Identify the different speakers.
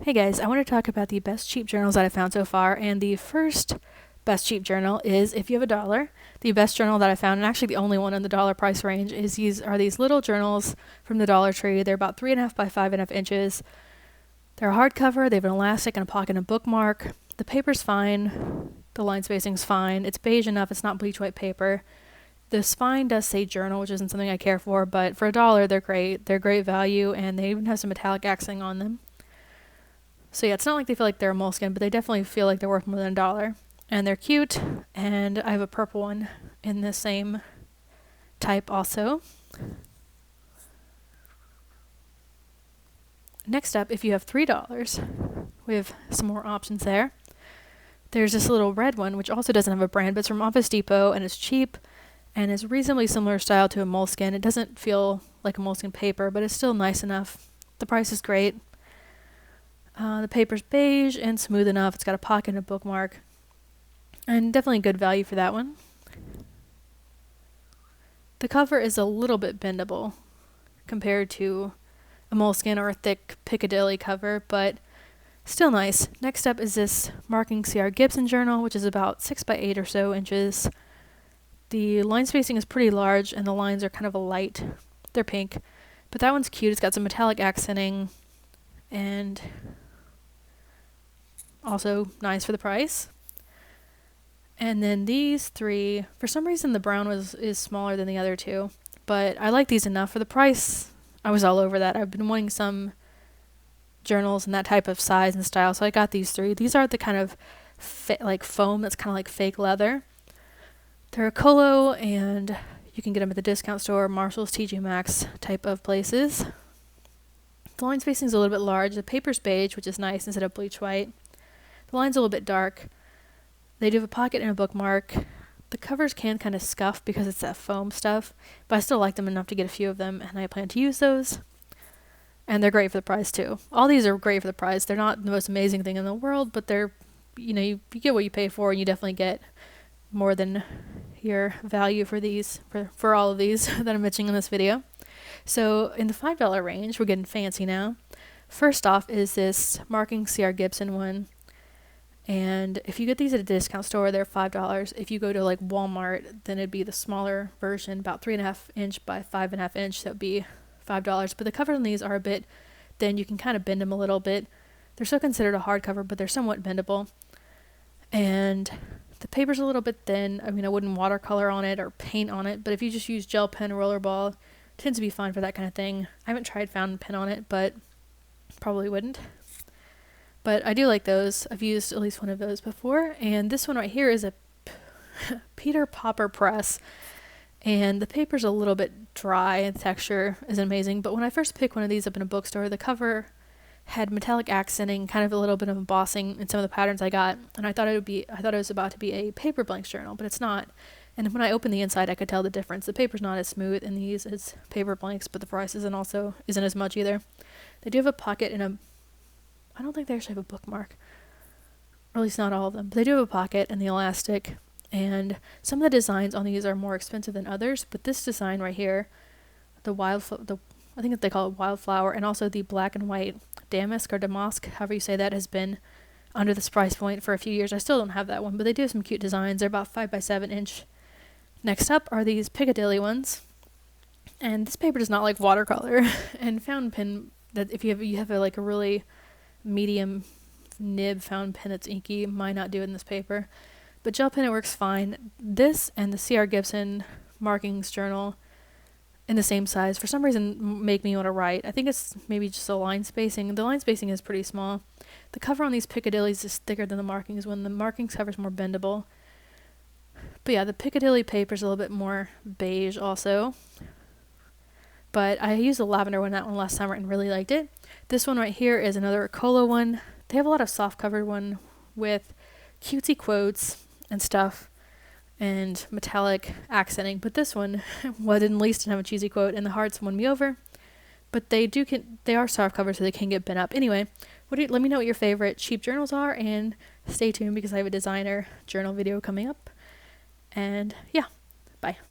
Speaker 1: Hey guys, I want to talk about the best cheap journals that I found so far, and the first best cheap journal is if you have a dollar. The best journal that I found, and actually the only one in the dollar price range, is these little journals from the Dollar Tree. They're about 3.5 by 5.5 inches. They're a hardcover. They have an elastic and a pocket and a bookmark. The paper's fine. The line spacing's fine. It's beige enough. It's not bleach white paper. The spine does say journal, which isn't something I care for, but for a dollar, they're great. They're great value, and they even have some metallic accent on them. So yeah, it's not like they feel like they're a moleskin, but they definitely feel like they're worth more than a dollar. And they're cute, and I have a purple one in the same type also. Next up, if you have $3, we have some more options there. There's this little red one, which also doesn't have a brand, but it's from Office Depot, and it's cheap, and it's reasonably similar style to a moleskin. It doesn't feel like a moleskin paper, but it's still nice enough. The price is great. The paper's beige and smooth enough. It's got a pocket and a bookmark. And definitely good value for that one. The cover is a little bit bendable compared to a moleskin or a thick Piccadilly cover, but still nice. Next up is this Marking CR Gibson journal, which is about 6 by 8 or so inches. The line spacing is pretty large, and the lines are kind of a light. They're pink. But that one's cute. It's got some metallic accenting, and also nice for the price. And then these three, for some reason the brown is smaller than the other two, but I like these enough for the price. I was all over that. I've been wanting some journals in that type of size and style, so I got these three. These are the kind of like foam that's kind of like fake leather. They're a Colo, and you can get them at the discount store, Marshall's, TJ Maxx type of places. The line spacing is a little bit large. The paper's beige, which is nice instead of bleach white. The line's a little bit dark. They do have a pocket and a bookmark. The covers can kind of scuff because it's that foam stuff, but I still like them enough to get a few of them, and I plan to use those. And they're great for the price too. All these are great for the price. They're not the most amazing thing in the world, but they're, you get what you pay for, and you definitely get more than your value for these, for all of these that I'm mentioning in this video. So in the $5 range, we're getting fancy now. First off is this Marking CR Gibson one. And if you get these at a discount store, they're $5. If you go to like Walmart, then it'd be the smaller version, about 3.5 inch by 5.5 inch. That would be $5. But the covers on these are a bit thin. You can kind of bend them a little bit. They're still considered a hardcover, but they're somewhat bendable. And the paper's a little bit thin. I mean, I wouldn't watercolor on it or paint on it, but if you just use gel pen or rollerball, it tends to be fine for that kind of thing. I haven't tried fountain pen on it, but probably wouldn't. But I do like those. I've used at least one of those before. And this one right here is a Peter Popper press. And the paper's a little bit dry and the texture isn't amazing. But when I first picked one of these up in a bookstore, the cover had metallic accenting, kind of a little bit of embossing in some of the patterns I got. And I thought it was about to be a paper blanks journal, but it's not. And when I opened the inside, I could tell the difference. The paper's not as smooth in these as paper blanks, but the price isn't as much either. They do have a pocket and I don't think they actually have a bookmark, or at least not all of them, but they do have a pocket and the elastic, and some of the designs on these are more expensive than others, but this design right here, I think they call it wildflower, and also the black and white damask or damask, however you say that, has been under this price point for a few years. I still don't have that one, but they do have some cute designs. They're about 5 by 7 inch. Next up are these Piccadilly ones, and this paper does not like watercolor, and fountain pen, that if you have a really medium nib fountain pen that's inky, might not do it in this paper, but gel pen, it works fine. This and the CR Gibson Markings journal in the same size for some reason make me want to write. I think it's maybe just the line spacing. The line spacing is pretty small. The cover on these Piccadillys is thicker than the Markings one. The Markings cover is more bendable, but yeah, the Piccadilly paper is a little bit more beige also. But I used the lavender one, that one last summer, and really liked it. This one right here is another Colo one. They have a lot of soft covered one with cutesy quotes and stuff and metallic accenting. But this one, well, didn't least have a cheesy quote, and the hearts won me over. But they are soft covered, so they can get bent up. Anyway, let me know what your favorite cheap journals are, and stay tuned because I have a designer journal video coming up. And yeah, bye.